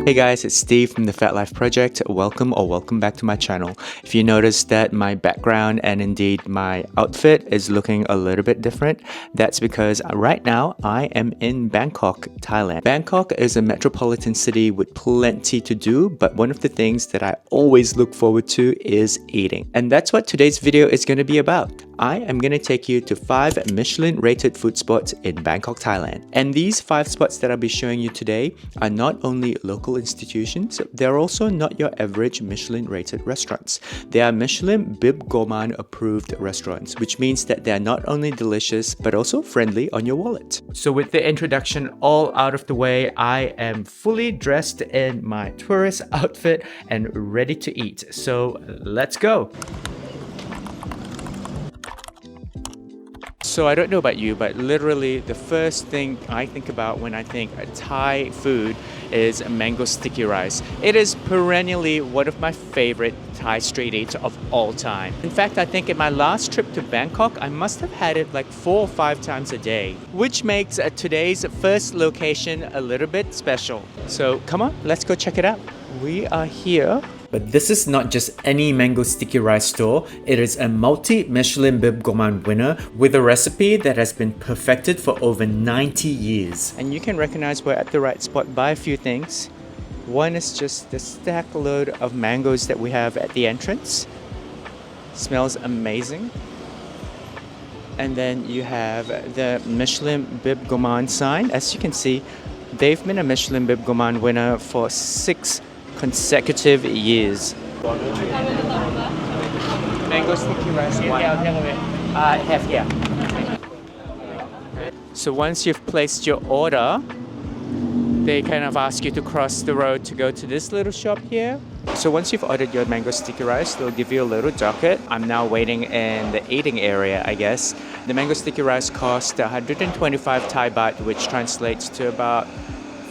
Hey guys, it's Steve from the Fat Life Project. Welcome back to my channel. If you notice that my background and indeed my outfit is looking a little bit different, that's because right now I am in Bangkok, Thailand. Bangkok is a metropolitan city with plenty to do, but one of the things that I always look forward to is eating. And that's what today's video is going to be about. I am going to take you to 5 Michelin rated food spots in Bangkok, Thailand. And these 5 spots that I'll be showing you today are not only local institutions, they're also not your average Michelin rated restaurants. They are Michelin Bib Gourmand approved restaurants, which means that they're not only delicious but also friendly on your wallet. So with the introduction all out of the way, I am fully dressed in my tourist outfit and ready to eat. So let's go. So I don't know about you, but literally the first thing I think about when I think Thai food is mango sticky rice. It is perennially one of my favorite Thai street eats of all time. In fact, I think in my last trip to Bangkok, I must have had it like 4 or 5 times a day, which makes today's first location a little bit special. So come on, let's go check it out. We are here. But this is not just any mango sticky rice store, it is a multi-Michelin Bib Gourmand winner with a recipe that has been perfected for over 90 years. And you can recognize we're at the right spot by a few things. One is just the stack load of mangoes that we have at the entrance. Smells amazing. And then you have the Michelin Bib Gourmand sign. As you can see, they've been a Michelin Bib Gourmand winner for 6 consecutive years. Mango sticky rice one. Have here. So once you've placed your order, they kind of ask you to cross the road to go to this little shop here. So once you've ordered your mango sticky rice, they'll give you a little docket. I'm now waiting in the eating area, I guess. The mango sticky rice cost 125 Thai baht, which translates to about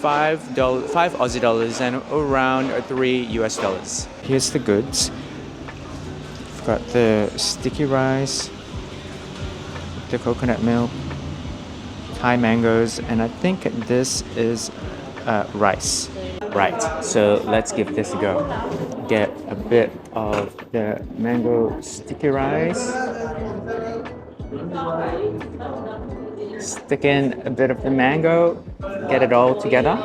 $5 Aussie dollars and around $3 US. Here's the goods. We've got the sticky rice, the coconut milk, Thai mangoes, and I think this is rice. Right, so let's give this a go. Get a bit of the mango sticky rice. Stick in a bit of the mango, get it all together,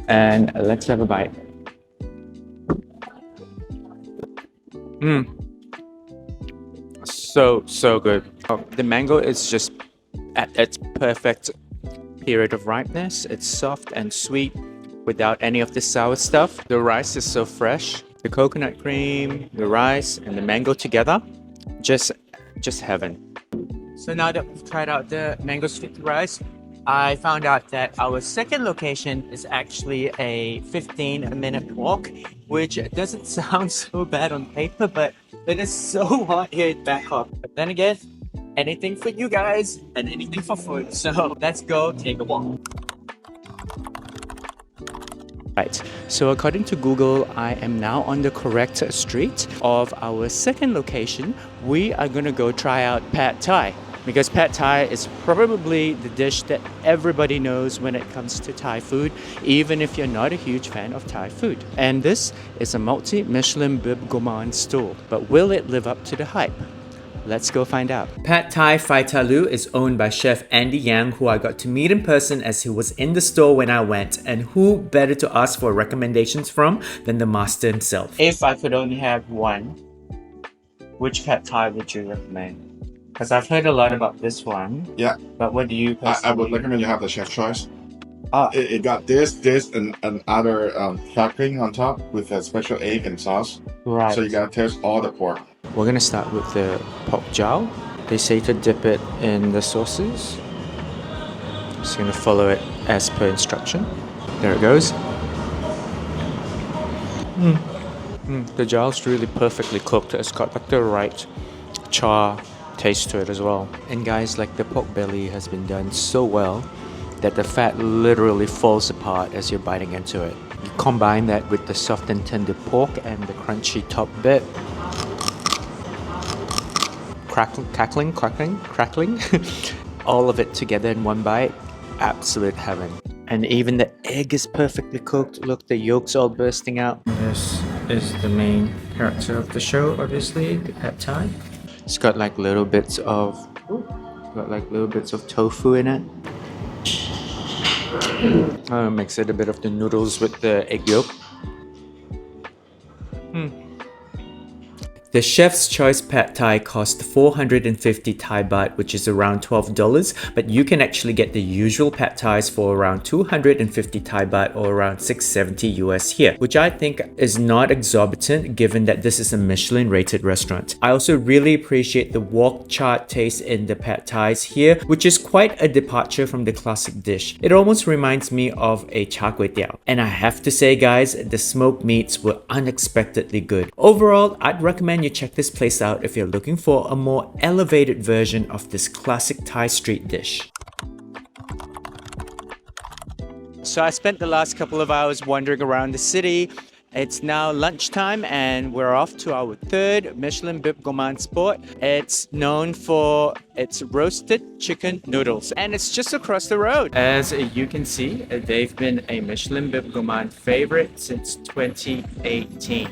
and let's have a bite. So good. The mango is just at its perfect period of ripeness. It's soft and sweet without any of the sour stuff. The rice is so fresh. The coconut cream, the rice, and the mango together, just heaven. So now that we've tried out the mango sticky rice, I found out that our second location is actually a 15-minute walk, which doesn't sound so bad on paper, but it is so hot here in Bangkok. But then again, anything for you guys and anything for food. So let's go take a walk. Right, so according to Google, I am now on the correct street of our second location. We are gonna go try out Pad Thai, because Pad Thai is probably the dish that everybody knows when it comes to Thai food, even if you're not a huge fan of Thai food. And this is a multi-Michelin Bib Gourmand store, but will it live up to the hype? Let's go find out. Thai Fai Ta Lu is owned by Chef Andy Yang, who I got to meet in person as he was in the store when I went. And who better to ask for recommendations from than the master himself? If I could only have one, which Pad Thai would you recommend? Because I've heard a lot about this one. Yeah. But what do you I would recommend you have the chef choice. Ah. It got this, and other crackling on top with a special egg and sauce. Right. So you gotta taste all the pork. We're gonna start with the pork jowl. They say to dip it in the sauces. Just gonna follow it as per instruction. There it goes. The jowl's really perfectly cooked. It's got like the right char taste to it as well. And guys, like the pork belly has been done so well that the fat literally falls apart as you're biting into it. You combine that with the soft and tender pork and the crunchy top bit. Crackling. all of it together in one bite, absolute heaven. And even the egg is perfectly cooked. Look, the yolk's all bursting out. This is the main character of the show, obviously, the pad thai. It's got like little bits of tofu in it. Mix it a bit of the noodles with the egg yolk. The chef's choice pad thai cost 450 Thai baht, which is around $12, but you can actually get the usual pad thais for around 250 Thai baht or around 670 US here, which I think is not exorbitant given that this is a Michelin rated restaurant. I also really appreciate the wok chart taste in the pad thais here, which is quite a departure from the classic dish. It almost reminds me of a char kway teow. And I have to say guys, the smoked meats were unexpectedly good. Overall, I'd recommend you check this place out if you're looking for a more elevated version of this classic Thai street dish. So I spent the last couple of hours wandering around the city. It's now lunchtime and we're off to our third Michelin Bib Gourmand spot. It's known for its roasted chicken noodles and it's just across the road. As you can see, they've been a Michelin Bib Gourmand favorite since 2018.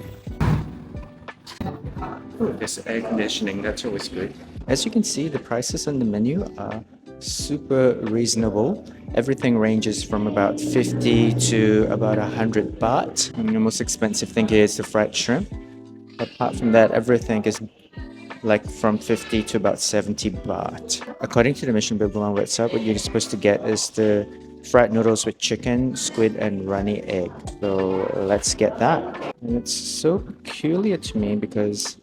Ooh, this air conditioning, that's always good. As you can see, the prices on the menu are super reasonable. Everything ranges from about 50 to about 100 baht. And the most expensive thing here is the fried shrimp. Apart from that, everything is like from 50 to about 70 baht. According to the Michelin Bib Gourmand website, what you're supposed to get is the fried noodles with chicken, squid, and runny egg. So let's get that. And it's so peculiar to me because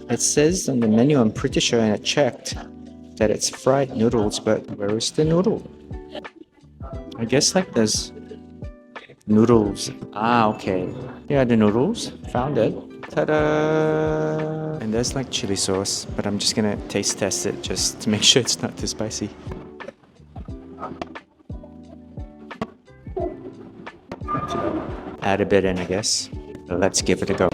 it says on the menu, I'm pretty sure, and I checked, that it's fried noodles, but where is the noodle? I guess like there's noodles. Ah, okay. Yeah, the noodles. Found it. Ta-da! And there's like chili sauce, but I'm just gonna taste test it just to make sure it's not too spicy. Add a bit in, I guess. Let's give it a go.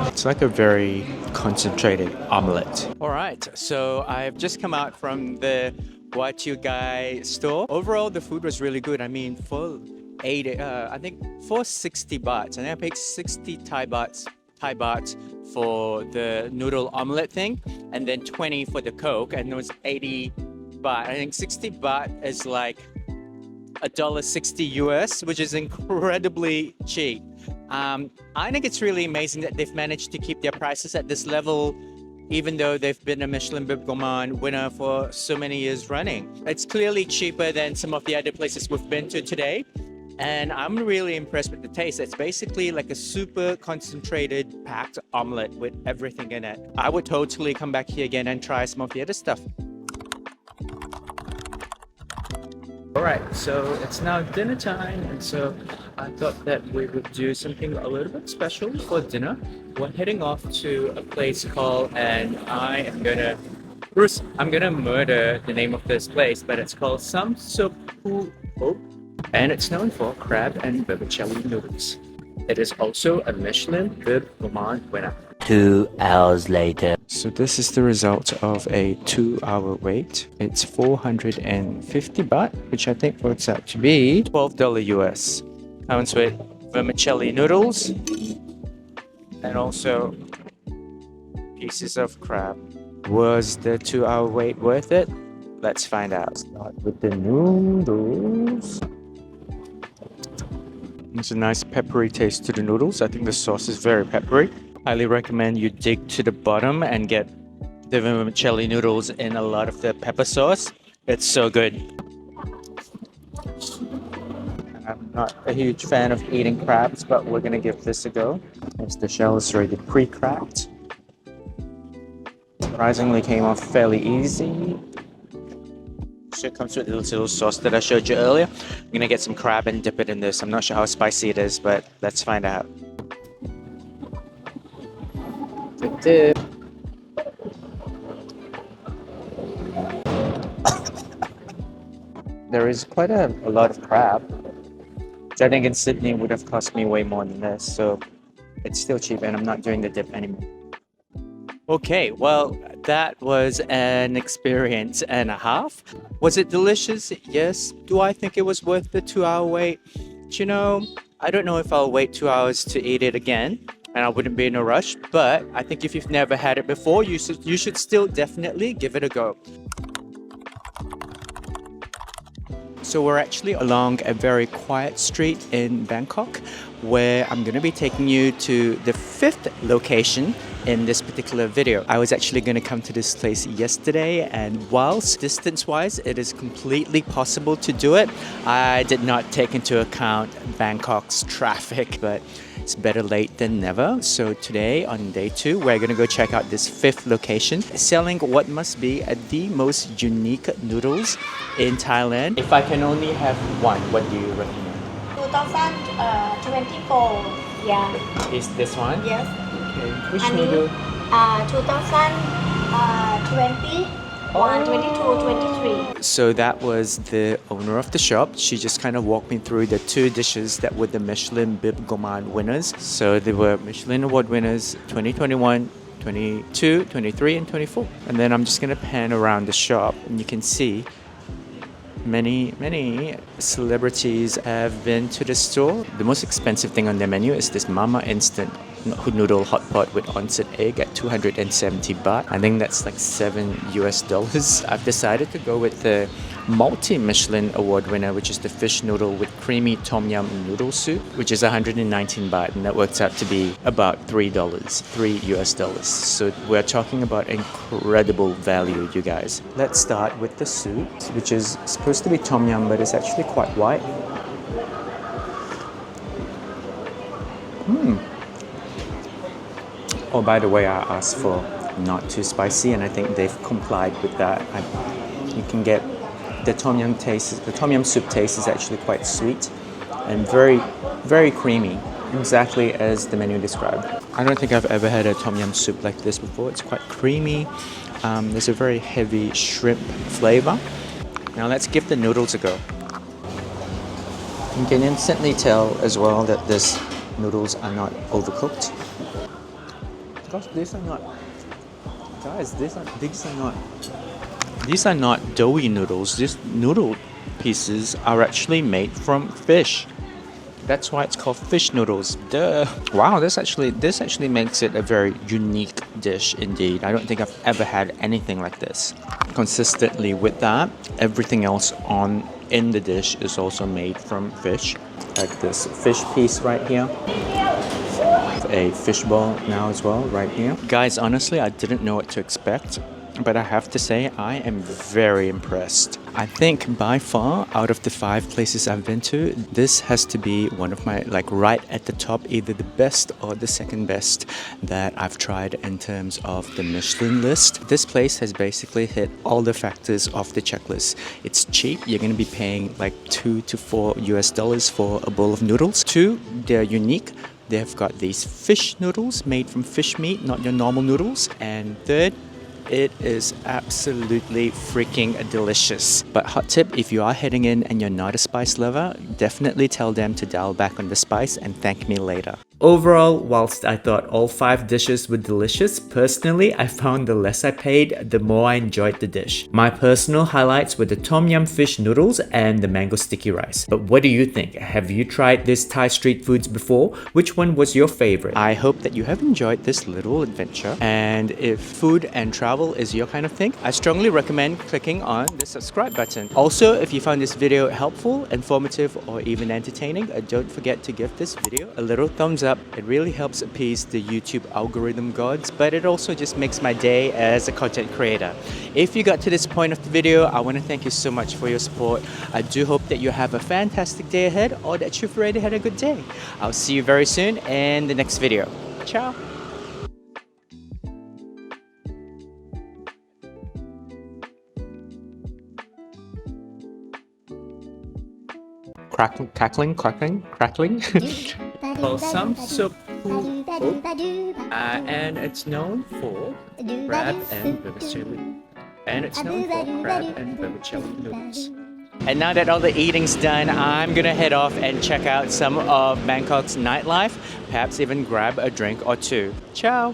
It's like a very concentrated omelette. Alright, so I've just come out from the Guay store. Overall, the food was really good. I mean, for 60 bahts, and I paid 60 Thai bahts for the noodle omelette thing, and then 20 for the Coke, and it was 80 baht. I think 60 baht is like $1.60 US, which is incredibly cheap. I think it's really amazing that they've managed to keep their prices at this level, even though they've been a Michelin Bib Gourmand winner for so many years running. It's clearly cheaper than some of the other places we've been to today. And I'm really impressed with the taste. It's basically like a super concentrated, packed omelette with everything in it. I would totally come back here again and try some of the other stuff. Alright, so it's now dinner time, and so I thought that we would do something a little bit special for dinner. We're heading off to a place called, and I'm gonna murder the name of this place, but it's called Somsak, and it's known for crab and vermicelli noodles. It is also a Michelin Bib Gourmand winner. 2 hours later. So this is the result of a 2-hour wait. It's 450 baht, which I think works out to be $12 US. Comes with vermicelli noodles and also pieces of crab. Was the 2-hour wait worth it? Let's find out. Start with the noodles. There's a nice peppery taste to the noodles. I think the sauce is very peppery. Highly recommend you dig to the bottom and get the vermicelli noodles in a lot of the pepper sauce. It's so good. I'm not a huge fan of eating crabs, but we're gonna give this a go. As the shell is already pre-cracked. Surprisingly came off fairly easy. So it comes with the little sauce that I showed you earlier. I'm gonna get some crab and dip it in this. I'm not sure how spicy it is, but let's find out. There is quite a lot of crab, which I think in Sydney would have cost me way more than this. So It's still cheap and I'm not doing the dip anymore. Okay, well, that was an experience and a half. Was it delicious? Yes. Do I think it was worth the 2-hour wait? You know, I don't know if I'll wait 2 hours to eat it again, and I wouldn't be in a rush, but I think if you've never had it before, you should still definitely give it a go. So we're actually along a very quiet street in Bangkok where I'm going to be taking you to the 5th location in this particular video. I was actually going to come to this place yesterday, and whilst distance-wise it is completely possible to do it, I did not take into account Bangkok's traffic, but it's better late than never. So today on day 2 we're going to go check out this 5th location selling what must be the most unique noodles in Thailand. If I can only have one, what do you recommend? 2024. Yeah. Is this one? Yes. Okay. Which And noodle? 2020, 22, 23. So that was the owner of the shop. She just kind of walked me through the 2 dishes that were the Michelin Bib Gourmand winners. So they were Michelin Award winners 2021, 22, 23 and 24. And then I'm just going to pan around the shop and you can see many celebrities have been to the store. The most expensive thing on their menu is this Mama Instant noodle hot pot with onset egg at 270 baht. I think that's like $7. I've decided to go with the multi-Michelin award winner, which is the fish noodle with creamy tom yum noodle soup, which is 119 baht, and that works out to be about $3. So we're talking about incredible value, you guys. Let's start with the soup, which is supposed to be tom yum, but it's actually quite white. Oh, by the way, I asked for not too spicy, and I think they've complied with that. You can get the tom yum taste. The tom yum soup taste is actually quite sweet and very creamy, exactly as the menu described. I don't think I've ever had a tom yum soup like this before. It's quite creamy. There's a very heavy shrimp flavor. Now let's give the noodles a go. You can instantly tell as well that these noodles are not overcooked. Gosh, these are not, guys, these are not doughy noodles. These noodle pieces are actually made from fish. That's why it's called fish noodles. Duh. Wow, this actually makes it a very unique dish indeed. I don't think I've ever had anything like this. Consistently with that, everything else in the dish is also made from fish. Like this fish piece right here. A fish ball now as well right here. Guys, honestly, I didn't know what to expect, but I have to say I am very impressed. I think by far out of the 5 places I've been to, this has to be one of my, like, right at the top, either the best or the second best that I've tried in terms of the Michelin list. This place has basically hit all the factors of the checklist. It's cheap. You're going to be paying like $2 to $4 for a bowl of noodles. 2, they're unique. They've got these fish noodles made from fish meat, not your normal noodles. And 3rd, it is absolutely freaking delicious. But hot tip, if you are heading in and you're not a spice lover, definitely tell them to dial back on the spice and thank me later. Overall, whilst I thought all 5 dishes were delicious, personally I found the less I paid, the more I enjoyed the dish. My personal highlights were the tom yum fish noodles and the mango sticky rice. But what do you think? Have you tried these Thai street foods before? Which one was your favorite? I hope that you have enjoyed this little adventure, and if food and travel is your kind of thing, I strongly recommend clicking on the subscribe button. Also, if you found this video helpful, informative, or even entertaining, don't forget to give this video a little thumbs up. It really helps appease the YouTube algorithm gods, but it also just makes my day as a content creator. If you got to this point of the video, I want to thank you so much for your support. I do hope that you have a fantastic day ahead, or that you've already had a good day. I'll see you very soon in the next video. Ciao! Crackling. Well, some soup and it's known for crab and vermicelli. And it's known for crab and vermicelli noodles. And now that all the eating's done, I'm gonna head off and check out some of Bangkok's nightlife, perhaps even grab a drink or two. Ciao!